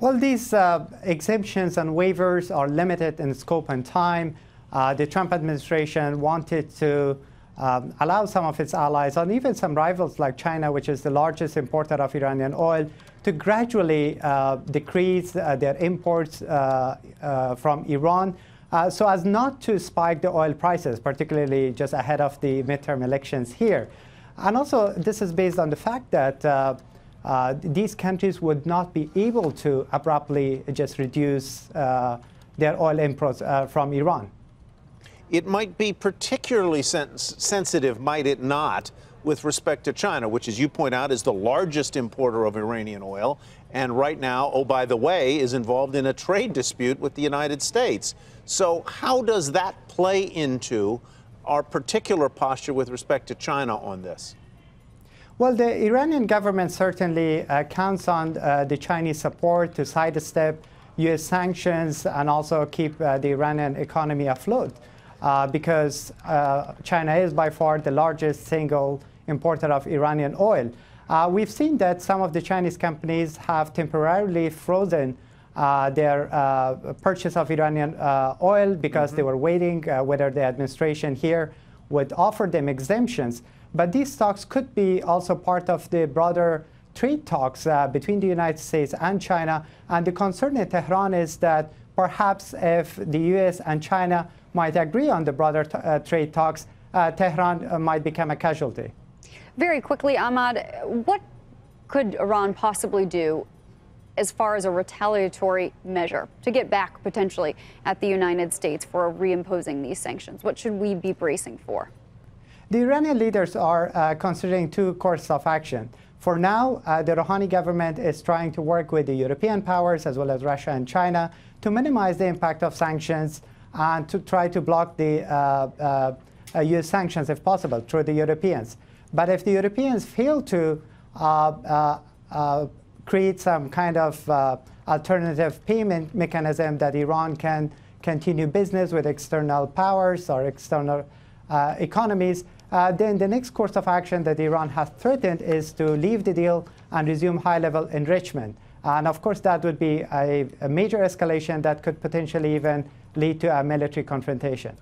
Well, these exemptions and waivers are limited in scope and time. The Trump administration wanted to allow some of its allies and even some rivals like China, which is the largest importer of Iranian oil, to gradually decrease their imports from Iran so as not to spike the oil prices, particularly just ahead of the midterm elections here. And also, this is based on the fact that these countries would not be able to abruptly just reduce their oil imports from Iran. It might be particularly sensitive, might it not, with respect to China, which, as you point out, is the largest importer of Iranian oil, and right now, oh, by the way, is involved in a trade dispute with the United States. So how does that play into our particular posture with respect to China on this? Well, the Iranian government certainly counts on the Chinese support to sidestep U.S. sanctions and also keep the Iranian economy afloat. Because China is by far the largest single importer of Iranian oil. We've seen that some of the Chinese companies have temporarily frozen their purchase of Iranian oil because they were waiting whether the administration here would offer them exemptions. But these talks could be also part of the broader trade talks between the United States and China. And the concern in Tehran is that perhaps if the U.S. and China might agree on the broader trade talks, Tehran might become a casualty. Very quickly, Ahmad, what could Iran possibly do as far as a retaliatory measure to get back potentially at the United States for reimposing these sanctions? What should we be bracing for? The Iranian leaders are considering two courses of action. For now, the Rouhani government is trying to work with the European powers as well as Russia and China to minimize the impact of sanctions and to try to block the U.S. sanctions, if possible, through the Europeans. But if the Europeans fail to create some kind of alternative payment mechanism that Iran can continue business with external powers or external economies, then the next course of action that Iran has threatened is to leave the deal and resume high-level enrichment. And of course, that would be a major escalation that could potentially even lead to a military confrontation.